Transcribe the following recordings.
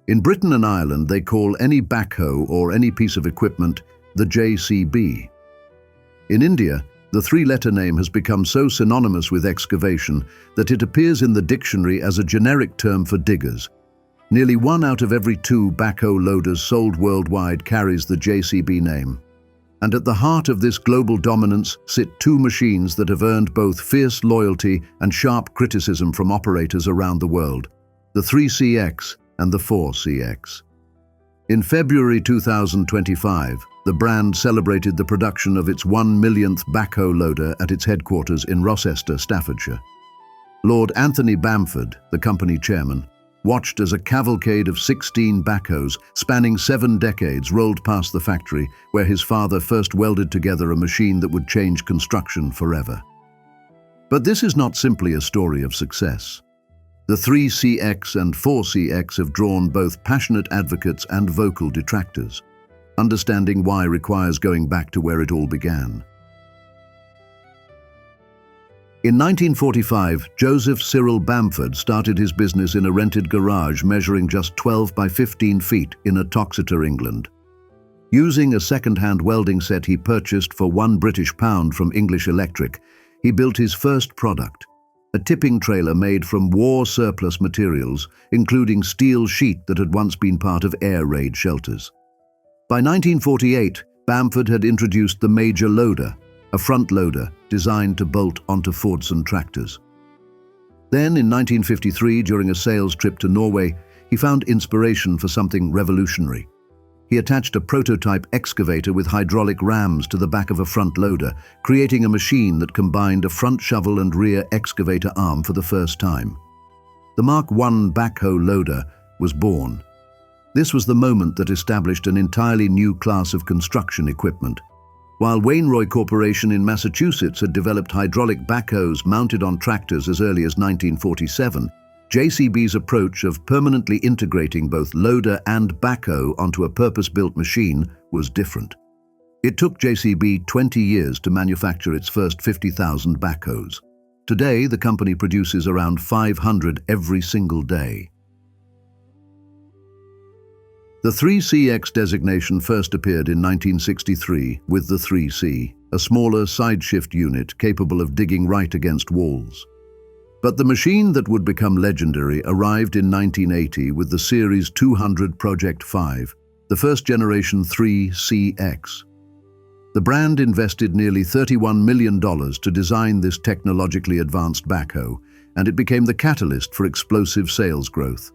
In Britain and Ireland, they call any backhoe or any piece of equipment the JCB. In India, the three-letter name has become so synonymous with excavation that it appears in the dictionary as a generic term for diggers. Nearly 1 out of every 2 backhoe loaders sold worldwide carries the JCB name. And at the heart of this global dominance sit 2 machines that have earned both fierce loyalty and sharp criticism from operators around the world, the 3CX and the 4CX. In February 2025, the brand celebrated the production of its 1 millionth backhoe loader at its headquarters in Uttoxeter, Staffordshire. Lord Anthony Bamford, the company chairman, watched as a cavalcade of 16 backhoes spanning 7 decades rolled past the factory where his father first welded together a machine that would change construction forever. But this is not simply a story of success. The 3CX and 4CX have drawn both passionate advocates and vocal detractors. Understanding why requires going back to where it all began. In 1945, Joseph Cyril Bamford started his business in a rented garage measuring just 12 by 15 feet in Uttoxeter, England. Using a second-hand welding set he purchased for £1 from English Electric, he built his first product, a tipping trailer made from war surplus materials, including steel sheet that had once been part of air raid shelters. By 1948, Bamford had introduced the major loader, a front loader designed to bolt onto Fordson tractors. Then, in 1953, during a sales trip to Norway, he found inspiration for something revolutionary. He attached a prototype excavator with hydraulic rams to the back of a front loader, creating a machine that combined a front shovel and rear excavator arm for the first time. The Mark I backhoe loader was born. This was the moment that established an entirely new class of construction equipment. While Wainroy Corporation in Massachusetts had developed hydraulic backhoes mounted on tractors as early as 1947, JCB's approach of permanently integrating both loader and backhoe onto a purpose-built machine was different. It took JCB 20 years to manufacture its first 50,000 backhoes. Today, the company produces around 500 every single day. The 3CX designation first appeared in 1963 with the 3C, a smaller side-shift unit capable of digging right against walls. But the machine that would become legendary arrived in 1980 with the Series 200 Project 5, the first-generation 3CX. The brand invested nearly $31 million to design this technologically advanced backhoe, and it became the catalyst for explosive sales growth.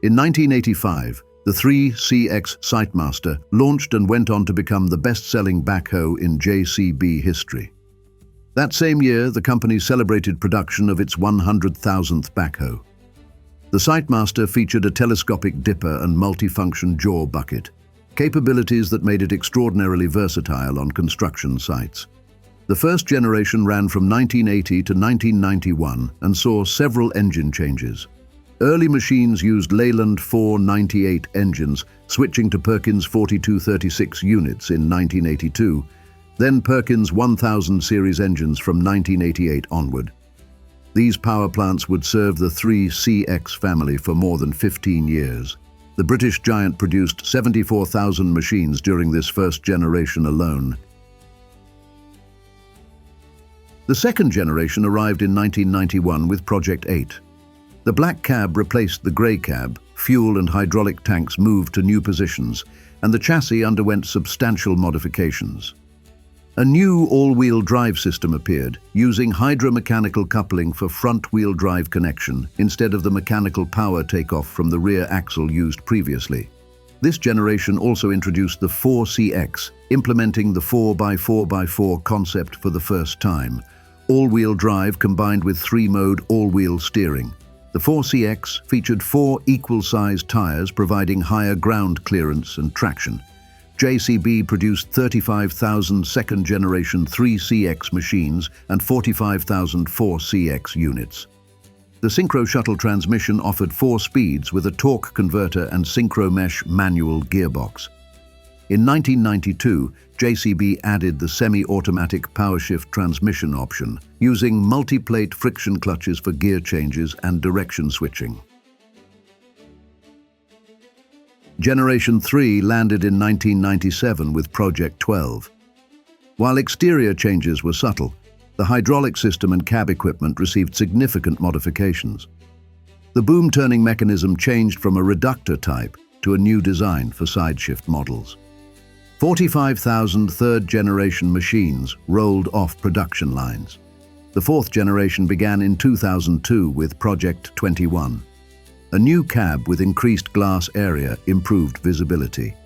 In 1985, the 3CX Sitemaster launched and went on to become the best-selling backhoe in JCB history. That same year, the company celebrated production of its 100,000th backhoe. The Sitemaster featured a telescopic dipper and multifunction jaw bucket, capabilities that made it extraordinarily versatile on construction sites. The first generation ran from 1980 to 1991 and saw several engine changes. Early machines used Leyland 498 engines, switching to Perkins 4236 units in 1982, then Perkins 1000 series engines from 1988 onward. These power plants would serve the 3CX family for more than 15 years. The British giant produced 74,000 machines during this first generation alone. The second generation arrived in 1991 with Project 8. The black cab replaced the grey cab, fuel and hydraulic tanks moved to new positions, and the chassis underwent substantial modifications. A new all-wheel drive system appeared, using hydromechanical coupling for front-wheel drive connection instead of the mechanical power takeoff from the rear axle used previously. This generation also introduced the 4CX, implementing the 4x4x4 concept for the first time. All-wheel drive combined with 3-mode all-wheel steering. The 4CX featured 4 equal-sized tires providing higher ground clearance and traction. JCB produced 35,000 second-generation 3CX machines and 45,000 4CX units. The Synchro Shuttle transmission offered 4 speeds with a torque converter and Synchro Mesh manual gearbox. In 1992, JCB added the semi-automatic powershift transmission option, using multi-plate friction clutches for gear changes and direction switching. Generation 3 landed in 1997 with Project 12. While exterior changes were subtle, the hydraulic system and cab equipment received significant modifications. The boom-turning mechanism changed from a reductor type to a new design for side-shift models. 45,000 third-generation machines rolled off production lines. The fourth generation began in 2002 with Project 21. A new cab with increased glass area improved visibility.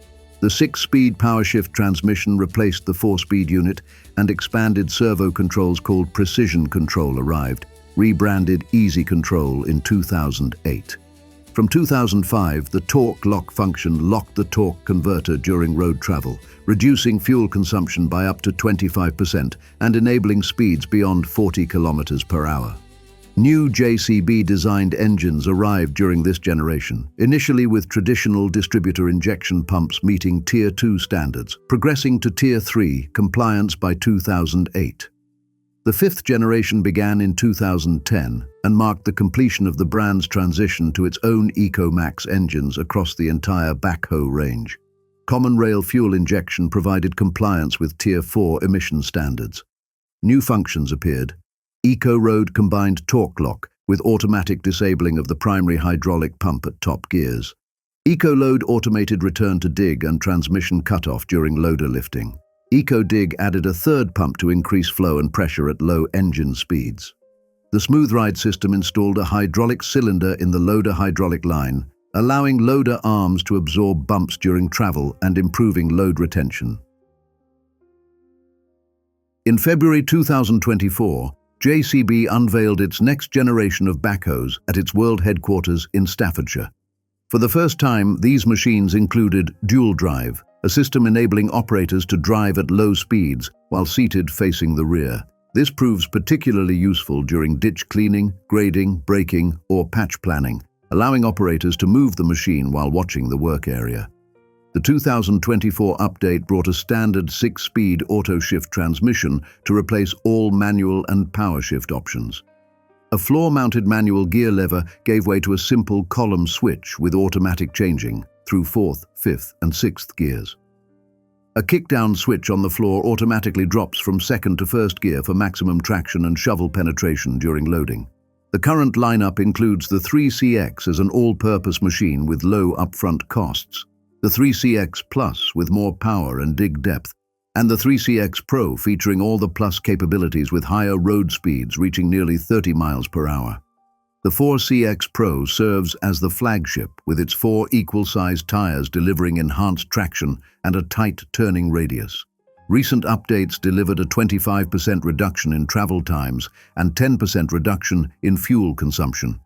The 6-speed powershift transmission replaced the 4-speed unit, and expanded servo controls called Precision Control arrived, rebranded Easy Control in 2008. From 2005, the TorqueLock function locked the torque converter during road travel, reducing fuel consumption by up to 25% and enabling speeds beyond 40 kilometers per hour. New JCB-designed engines arrived during this generation, initially with traditional distributor injection pumps meeting Tier 2 standards, progressing to Tier 3 compliance by 2008. The fifth generation began in 2010 and marked the completion of the brand's transition to its own Ecomax engines across the entire Backhoe range. Common rail fuel injection provided compliance with Tier 4 emission standards. New functions appeared. Eco-Road combined TorqueLock with automatic disabling of the primary hydraulic pump at top gears. Eco-Load automated return to dig and transmission cutoff during loader lifting. Eco-Dig added a third pump to increase flow and pressure at low engine speeds. The Smooth Ride system installed a hydraulic cylinder in the loader hydraulic line, allowing loader arms to absorb bumps during travel and improving load retention. In February 2024, JCB unveiled its next generation of backhoes at its world headquarters in Staffordshire. For the first time, these machines included DualDrive, a system enabling operators to drive at low speeds while seated facing the rear. This proves particularly useful during ditch cleaning, grading, braking, or patch planning, allowing operators to move the machine while watching the work area. The 2024 update brought a standard 6-speed auto-shift transmission to replace all manual and power shift options. A floor-mounted manual gear lever gave way to a simple column switch with automatic changing through 4th, 5th, and 6th gears. A kickdown switch on the floor automatically drops from 2nd to 1st gear for maximum traction and shovel penetration during loading. The current lineup includes the 3CX as an all-purpose machine with low upfront costs, the 3CX Plus with more power and dig depth, and the 3CX Pro featuring all the Plus capabilities with higher road speeds reaching nearly 30 miles per hour. The 4CX Pro serves as the flagship with its 4 equal-sized tires delivering enhanced traction and a tight turning radius. Recent updates delivered a 25% reduction in travel times and 10% reduction in fuel consumption.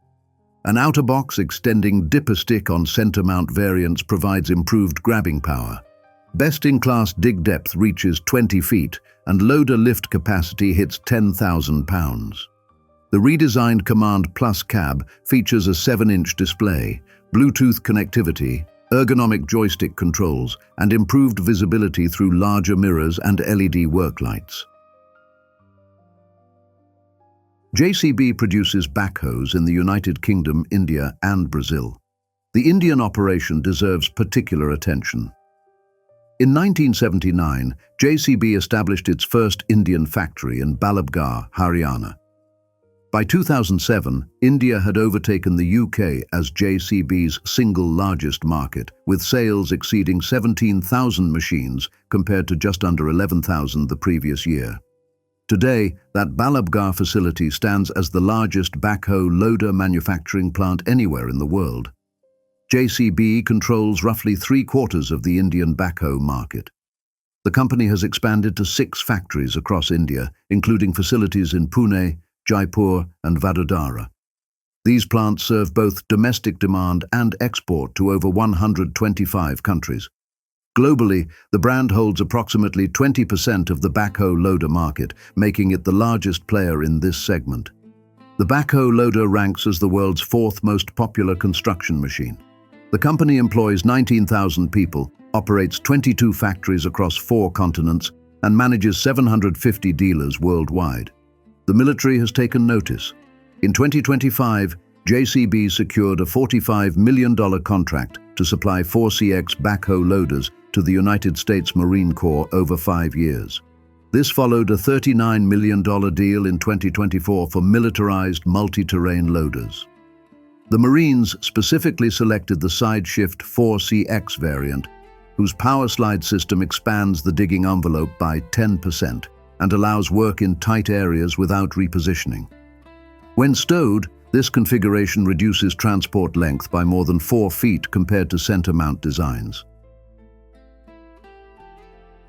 An outer box extending dipper stick on center mount variants provides improved grabbing power. Best-in-class dig depth reaches 20 feet and loader lift capacity hits 10,000 pounds. The redesigned Command Plus cab features a 7-inch display, Bluetooth connectivity, ergonomic joystick controls, and improved visibility through larger mirrors and LED work lights. JCB produces backhoes in the United Kingdom, India, and Brazil. The Indian operation deserves particular attention. In 1979, JCB established its first Indian factory in Balabgarh, Haryana. By 2007, India had overtaken the UK as JCB's single largest market, with sales exceeding 17,000 machines compared to just under 11,000 the previous year. Today, that Balabgarh facility stands as the largest backhoe loader manufacturing plant anywhere in the world. JCB controls roughly 3/4 of the Indian backhoe market. The company has expanded to 6 factories across India, including facilities in Pune, Jaipur, and Vadodara. These plants serve both domestic demand and export to over 125 countries. Globally, the brand holds approximately 20% of the backhoe loader market, making it the largest player in this segment. The backhoe loader ranks as the world's 4th most popular construction machine. The company employs 19,000 people, operates 22 factories across 4 continents, and manages 750 dealers worldwide. The military has taken notice. In 2025, JCB secured a $45 million contract to supply 4CX backhoe loaders to the United States Marine Corps over 5 years. This followed a $39 million deal in 2024 for militarized multi-terrain loaders. The Marines specifically selected the side-shift 4CX variant, whose power slide system expands the digging envelope by 10% and allows work in tight areas without repositioning. When stowed, this configuration reduces transport length by more than 4 feet compared to center mount designs.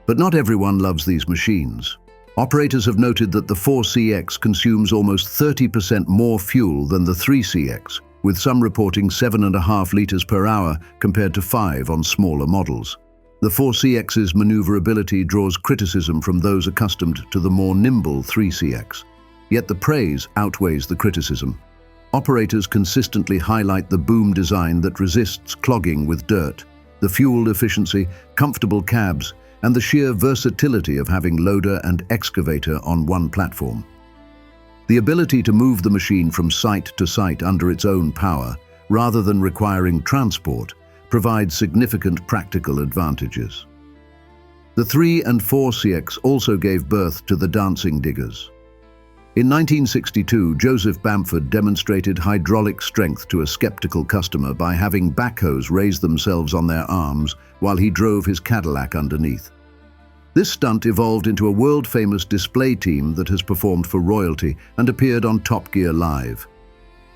But not everyone loves these machines. Operators have noted that the 4CX consumes almost 30% more fuel than the 3CX, with some reporting 7.5 liters per hour compared to 5 on smaller models. The 4CX's maneuverability draws criticism from those accustomed to the more nimble 3CX. Yet the praise outweighs the criticism. Operators consistently highlight the boom design that resists clogging with dirt, the fuel efficiency, comfortable cabs, and the sheer versatility of having loader and excavator on one platform. The ability to move the machine from site to site under its own power, rather than requiring transport, provides significant practical advantages. The 3 and 4CX also gave birth to the dancing diggers. In 1962, Joseph Bamford demonstrated hydraulic strength to a skeptical customer by having backhoes raise themselves on their arms while he drove his Cadillac underneath. This stunt evolved into a world-famous display team that has performed for royalty and appeared on Top Gear Live.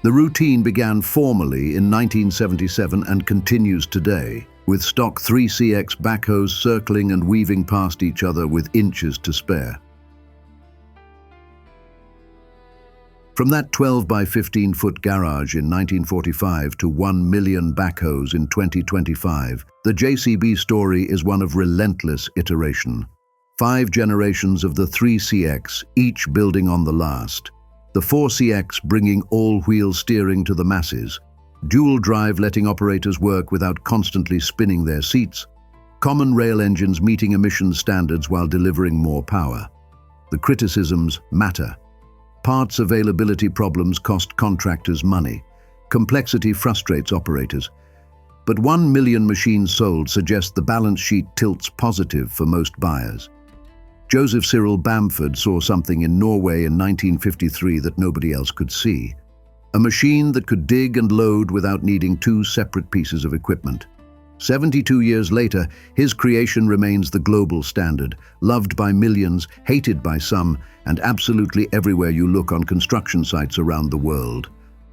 The routine began formally in 1977 and continues today, with stock 3CX backhoes circling and weaving past each other with inches to spare. From that 12 by 15-foot garage in 1945 to 1 million backhoes in 2025, the JCB story is one of relentless iteration. 5 generations of the 3CX, each building on the last. The 4CX bringing all-wheel steering to the masses. Dual drive letting operators work without constantly spinning their seats. Common rail engines meeting emissions standards while delivering more power. The criticisms matter. Parts availability problems cost contractors money. Complexity frustrates operators. But 1 million machines sold suggests the balance sheet tilts positive for most buyers. Joseph Cyril Bamford saw something in Norway in 1953 that nobody else could see. A machine that could dig and load without needing 2 separate pieces of equipment. 72 years later, his creation remains the global standard, loved by millions, hated by some, and absolutely everywhere you look on construction sites around the world.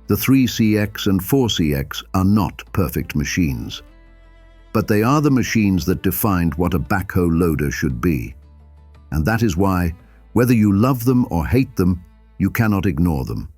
The 3CX and 4CX are not perfect machines. But they are the machines that defined what a backhoe loader should be. And that is why, whether you love them or hate them, you cannot ignore them.